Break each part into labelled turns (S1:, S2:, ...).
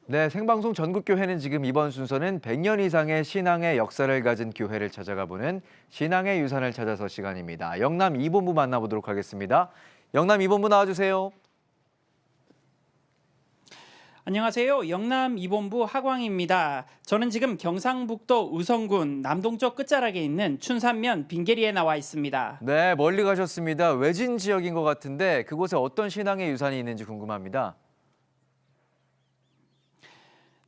S1: 네, 생방송 전국교회는 지금 이번 순서는 100년 이상의 신앙의 역사를 가진 교회를 찾아가 보는 신앙의 유산을 찾아서 시간입니다. 영남 2본부 만나보도록 하겠습니다. 영남 2본부 나와주세요.
S2: 안녕하세요. 영남 2본부 하광입니다. 저는 지금 경상북도 의성군 남동쪽 끝자락에 있는 춘산면 빙계리에 나와 있습니다.
S1: 네, 멀리 가셨습니다. 외진 지역인 것 같은데 그곳에 어떤 신앙의 유산이 있는지 궁금합니다.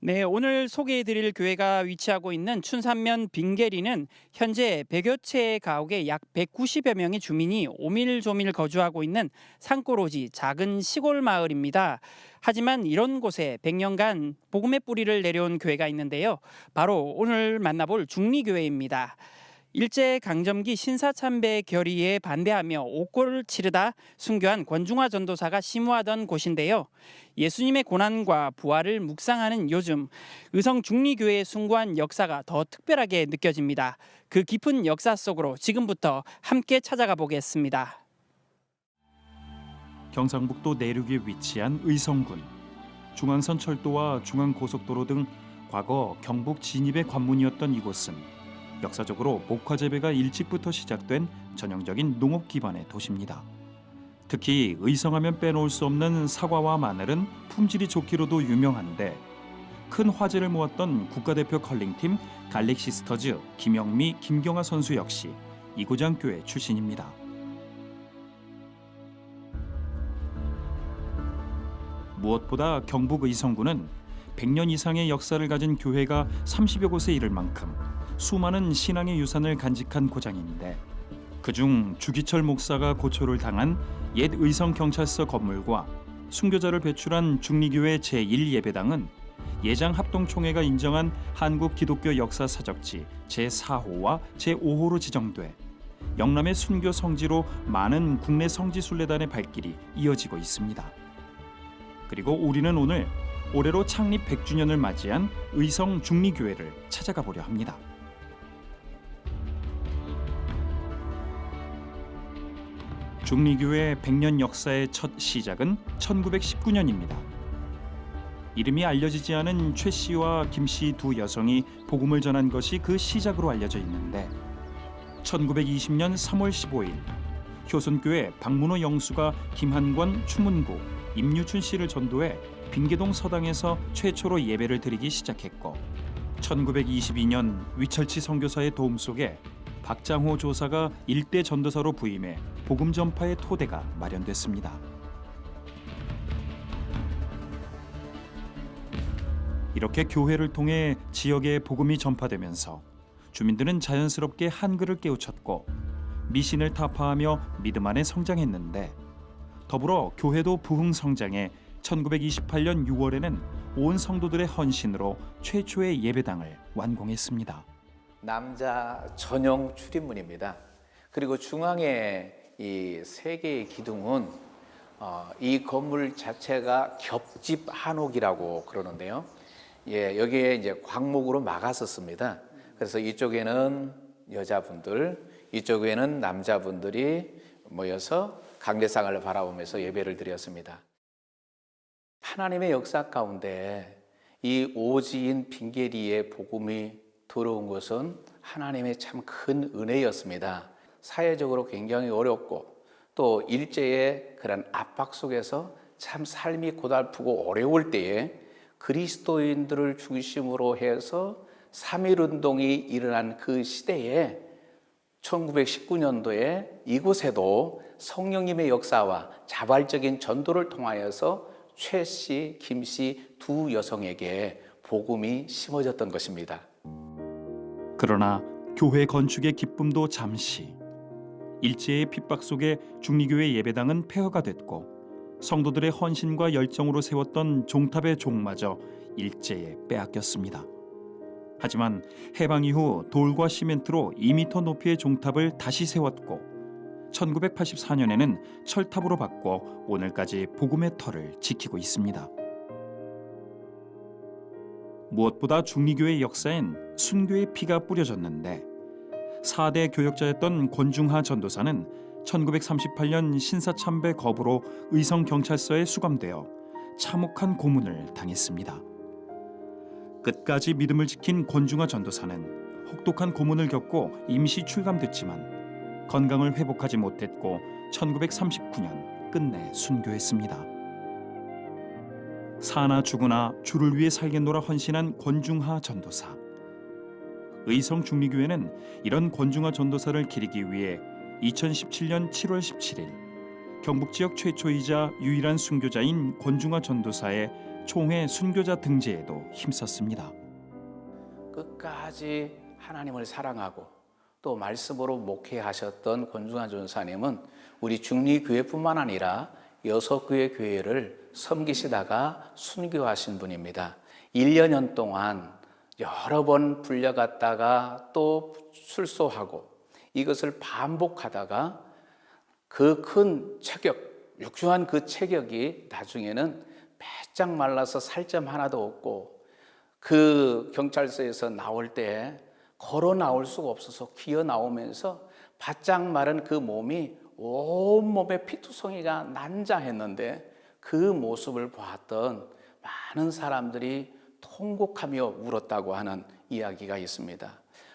S2: 네, 오늘 소개해드릴 교회가 위치하고 있는 춘산면 빙계리는 현재 100여 채의 가옥에 약 190여 명의 주민이 오밀조밀 거주하고 있는 산골오지 작은 시골 마을입니다. 하지만 이런 곳에 100년간 복음의 뿌리를 내려온 교회가 있는데요. 바로 오늘 만나볼 중리교회입니다. 일제강점기 신사참배 결의에 반대하며 옥고를 치르다 순교한 권중화 전도사가 심호하던 곳인데요. 예수님의 고난과 부활을 묵상하는 요즘 의성 중리교회의 숭고한 역사가 더 특별하게 느껴집니다. 그 깊은 역사 속으로 지금부터 함께 찾아가 보겠습니다.
S3: 경상북도 내륙에 위치한 의성군. 중앙선 철도와 중앙고속도로 등 과거 경북 진입의 관문이었던 이곳은 역사적으로 목화 재배가 일찍부터 시작된 전형적인 농업 기반의 도시입니다. 특히 의성하면 빼놓을 수 없는 사과와 마늘은 품질이 좋기로도 유명한데 큰 화제를 모았던 국가대표 컬링팀 갈릭시스터즈 김영미, 김경아 선수 역시 이고장교회 출신입니다. 무엇보다 경북 의성군은 100년 이상의 역사를 가진 교회가 30여 곳에 이를 만큼 수많은 신앙의 유산을 간직한 고장인데 그중 주기철 목사가 고초를 당한 옛 의성경찰서 건물과 순교자를 배출한 중리교회 제1예배당은 예장합동총회가 인정한 한국 기독교 역사 사적지 제4호와 제5호로 지정돼 영남의 순교 성지로 많은 국내 성지 순례단의 발길이 이어지고 있습니다. 그리고 우리는 오늘 올해로 창립 100주년을 맞이한 의성 중리교회를 찾아가 보려 합니다. 중리교회 100년 역사의 첫 시작은 1919년입니다. 이름이 알려지지 않은 최 씨와 김 씨 두 여성이 복음을 전한 것이 그 시작으로 알려져 있는데 1920년 3월 15일 효순교회 박문호 영수가 김한권, 추문구, 임유춘 씨를 전도해 빙계동 서당에서 최초로 예배를 드리기 시작했고 1922년 위철치 선교사의 도움 속에 박장호 조사가 일대 전도사로 부임해 복음 전파의 토대가 마련됐습니다. 이렇게 교회를 통해 지역에 복음이 전파되면서 주민들은 자연스럽게 한글을 깨우쳤고 미신을 타파하며 믿음 안에 성장했는데 더불어 교회도 부흥성장해 1928년 6월에는 온 성도들의 헌신으로 최초의 예배당을 완공했습니다.
S4: 남자 전용 출입문입니다. 그리고 중앙에 이 세 개의 기둥은 이 건물 자체가 겹집 한옥이라고 그러는데요. 예, 여기에 이제 광목으로 막았었습니다. 그래서 이쪽에는 여자분들, 이쪽에는 남자분들이 모여서 강대상을 바라보면서 예배를 드렸습니다. 하나님의 역사 가운데 이 오지인 빙계리의 복음이 들어온 것은 하나님의 참 큰 은혜였습니다. 사회적으로 굉장히 어렵고 또 일제의 그런 압박 속에서 참 삶이 고달프고 어려울 때에 그리스도인들을 중심으로 해서 3.1운동이 일어난 그 시대에 1919년도에 이곳에도 성령님의 역사와 자발적인 전도를 통하여서 최 씨, 김 씨 두 여성에게 복음이 심어졌던 것입니다.
S3: 그러나 교회 건축의 기쁨도 잠시 일제의 핍박 속에 중리교회 예배당은 폐허가 됐고 성도들의 헌신과 열정으로 세웠던 종탑의 종마저 일제에 빼앗겼습니다. 하지만 해방 이후 돌과 시멘트로 2m 높이의 종탑을 다시 세웠고 1984년에는 철탑으로 바꿔 오늘까지 복음의 터를 지키고 있습니다. 무엇보다 중리교회 역사엔 순교의 피가 뿌려졌는데 4대 교역자였던 권중하 전도사는 1938년 신사참배 거부로 의성경찰서에 수감되어 참혹한 고문을 당했습니다. 끝까지 믿음을 지킨 권중화 전도사는 혹독한 고문을 겪고 임시 출감됐지만 건강을 회복하지 못했고 1939년 끝내 순교했습니다. 사나 죽으나 주를 위해 살겠노라 헌신한 권중화 전도사. 의성 중리교회는 이런 권중화 전도사를 기리기 위해 2017년 7월 17일 경북 지역 최초이자 유일한 순교자인 권중화 전도사의 총회 순교자 등재에도 힘썼습니다.
S4: 끝까지 하나님을 사랑하고 또 말씀으로 목회하셨던 권중환 전사님은 우리 중리교회뿐만 아니라 6교회 교회를 섬기시다가 순교하신 분입니다. 1년 동안 여러 번 불려갔다가 또 출소하고 이것을 반복하다가 그 큰 체격, 육중한 그 체격이 나중에는 바짝 말라서 살점 하나도 없고 그 경찰서에서 나올 때 걸어 나올 수가 없어서 기어 나오면서 바짝 마른 그 몸이 온몸에 피투성이가 난장했는데 그 모습을 보았던 많은 사람들이 통곡하며 울었다고 하는 이야기가 있습니다.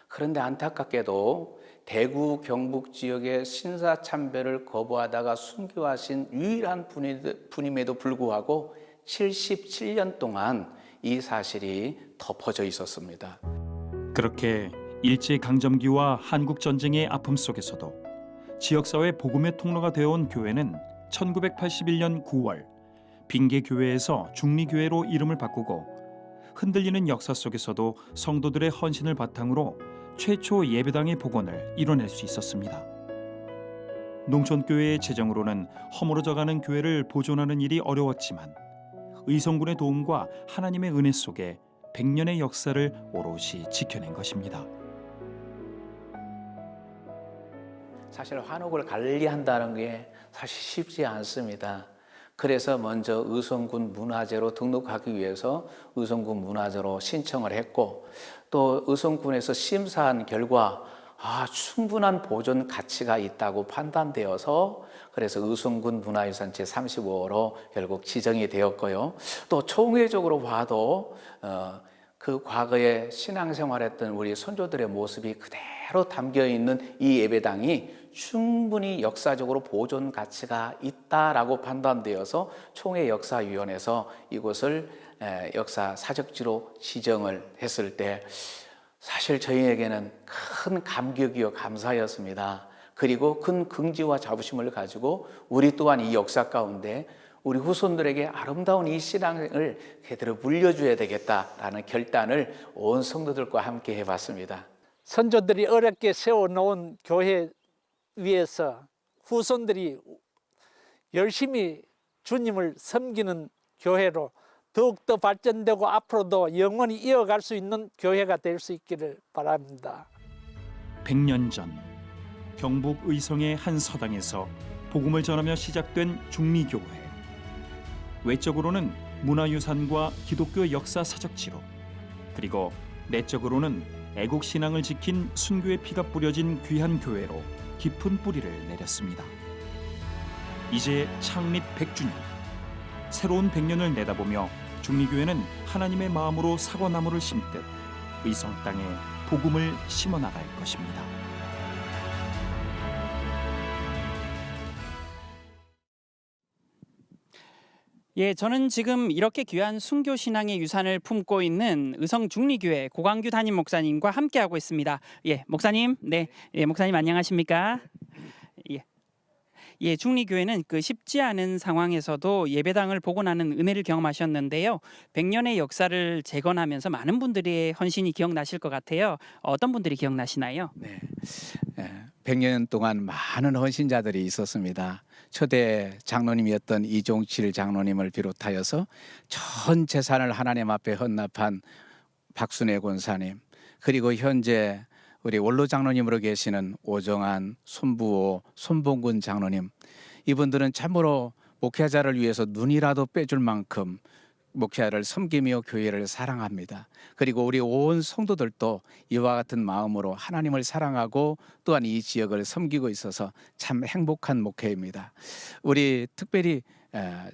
S4: 그런데 안타깝게도 대구 경북 지역의 신사참배를 거부하다가 순교하신 유일한 분임에도 불구하고 77년 동안 이 사실이 덮어져 있었습니다.
S3: 그렇게 일제강점기와 한국전쟁의 아픔 속에서도 지역사회 복음의 통로가 되어온 교회는 1981년 9월 빙계교회에서 중리교회로 이름을 바꾸고 흔들리는 역사 속에서도 성도들의 헌신을 바탕으로 최초 예배당의 복원을 이뤄낼 수 있었습니다. 농촌교회의 재정으로는 허물어져가는 교회를 보존하는 일이 어려웠지만 의성군의 도움과 하나님의 은혜 속에 100년의 역사를 오롯이 지켜낸 것입니다.
S4: 사실 한옥을 관리한다는 게 사실 쉽지 않습니다. 그래서 먼저 의성군 문화재로 등록하기 위해서 의성군 문화재로 신청을 했고 또 의성군에서 심사한 결과 충분한 보존 가치가 있다고 판단되어서 그래서 의성군 문화유산 제35호로 결국 지정이 되었고요. 또 총회적으로 봐도 그 과거에 신앙생활했던 우리 선조들의 모습이 그대로 담겨있는 이 예배당이 충분히 역사적으로 보존 가치가 있다라고 판단되어서 총회 역사위원회에서 이곳을 역사 사적지로 지정을 했을 때 사실 저희에게는 큰 감격이요 감사였습니다. 그리고 큰 긍지와 자부심을 가지고 우리 또한 이 역사 가운데 우리 후손들에게 아름다운 이 신앙을 그대로 물려줘야 되겠다라는 결단을 온 성도들과 함께 해봤습니다.
S5: 선조들이 어렵게 세워놓은 교회 위에서 후손들이 열심히 주님을 섬기는 교회로 더욱더 발전되고 앞으로도 영원히 이어갈 수 있는 교회가 될 수 있기를 바랍니다.
S3: 100년 전 경북 의성의 한 서당에서 복음을 전하며 시작된 중리교회. 외적으로는 문화유산과 기독교 역사 사적지로, 그리고 내적으로는 애국신앙을 지킨 순교의 피가 뿌려진 귀한 교회로 깊은 뿌리를 내렸습니다. 이제 창립 100주년, 새로운 100년을 내다보며 중리교회는 하나님의 마음으로 사과나무를 심듯 의성 땅에 복음을 심어나갈 것입니다.
S2: 예, 저는 지금 이렇게 귀한 순교 신앙의 유산을 품고 있는 의성 중리교회 고광규 담임 목사님과 함께하고 있습니다. 예, 목사님, 목사님 안녕하십니까? 예, 중리교회는 그 쉽지 않은 상황에서도 예배당을 복원하는 은혜를 경험하셨는데요. 100년의 역사를 재건하면서 많은 분들의 헌신이 기억나실 것 같아요. 어떤 분들이 기억나시나요?
S4: 네, 100년 동안 많은 헌신자들이 있었습니다. 초대 장로님이었던 이종칠 장로님을 비롯하여서 전 재산을 하나님 앞에 헌납한 박순애 권사님, 그리고 현재 우리 원로 장로님으로 계시는 오정한, 손부호, 손봉근 장로님, 이분들은 참으로 목회자를 위해서 눈이라도 빼줄 만큼 목회자를 섬기며 교회를 사랑합니다. 그리고 우리 온 성도들도 이와 같은 마음으로 하나님을 사랑하고 또한 이 지역을 섬기고 있어서 참 행복한 목회입니다. 우리 특별히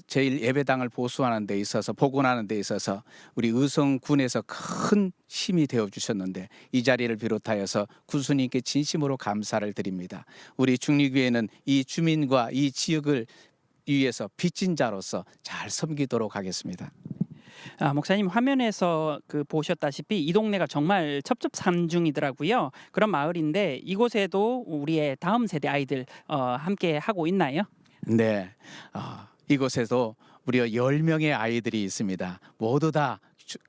S6: 제일 예배당을 보수하는 데 있어서 복원하는 데 있어서 우리 의성군에서 큰 힘이 되어 주셨는데 이 자리를 비롯하여서 군수님께 진심으로 감사를 드립니다. 우리 중리교회는 이 주민과 이 지역을 위해서 빚진 자로서 잘 섬기도록 하겠습니다.
S2: 목사님 화면에서 보셨다시피 이 동네가 정말 첩첩산중이더라고요. 그런 마을인데 이곳에도 우리의 다음 세대 아이들 함께 하고 있나요?
S6: 네, 이곳에도 무려 10명의 아이들이 있습니다. 모두 다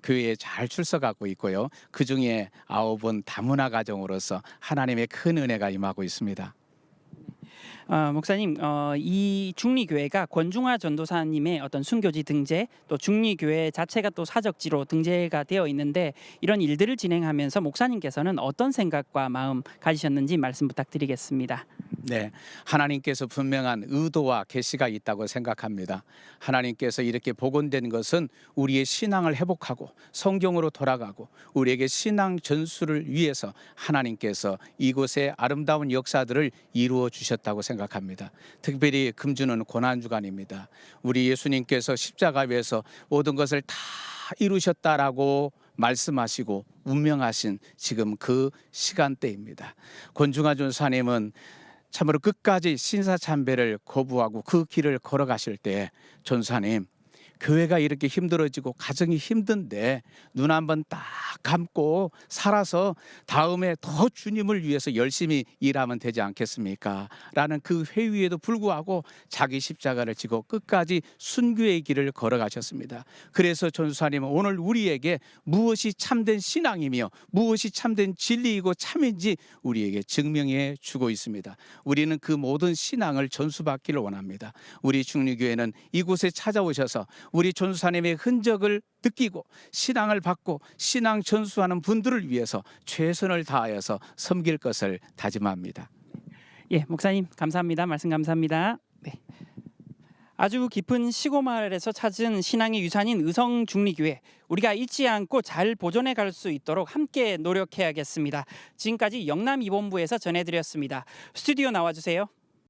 S6: 교회에 잘 출석하고 있고요. 그 중에 9은 다문화 가정으로서 하나님의 큰 은혜가 임하고 있습니다.
S2: 목사님, 이 중리교회가 권중화 전도사님의 어떤 순교지 등재, 또 중리교회 자체가 또 사적지로 등재가 되어 있는데 이런 일들을 진행하면서 목사님께서는 어떤 생각과 마음 가지셨는지 말씀 부탁드리겠습니다.
S6: 네, 하나님께서 분명한 의도와 계시가 있다고 생각합니다. 하나님께서 이렇게 복원된 것은 우리의 신앙을 회복하고 성경으로 돌아가고 우리에게 신앙 전수를 위해서 하나님께서 이곳에 아름다운 역사들을 이루어 주셨다고 생각합니다. 특별히 금주는 고난주간입니다. 우리 예수님께서 십자가 위에서 모든 것을 다 이루셨다라고 말씀하시고 운명하신 지금 그 시간대입니다. 권중화 전사님은 참으로 끝까지 신사참배를 거부하고 그 길을 걸어가실 때 전사님, 교회가 이렇게 힘들어지고 가정이 힘든데 눈 한번 딱 감고 살아서 다음에 더 주님을 위해서 열심히 일하면 되지 않겠습니까? 라는 그 회유에도 불구하고 자기 십자가를 지고 끝까지 순교의 길을 걸어가셨습니다. 그래서 전수사님은 오늘 우리에게 무엇이 참된 신앙이며 무엇이 참된 진리이고 참인지 우리에게 증명해 주고 있습니다. 우리는 그 모든 신앙을 전수받기를 원합니다. 우리 중리교회는 이곳에 찾아오셔서 우리 전수사님의 흔적을 느끼고 신앙을 받고 신앙 전수하는 분들을 위해서 최선을 다하여서 섬길 것을 다짐합니다.
S2: 예, 목사님 감사합니다. 말씀 감사합니다. 네. 아주 깊은 시골 마을에서 찾은 신앙의 유산인 의성중리교회, 우리가 잊지 않고 잘 보존해 갈 수 있도록 함께 노력해야겠습니다. 지금까지 영남 2본부에서 전해드렸습니다. 스튜디오 나와주세요.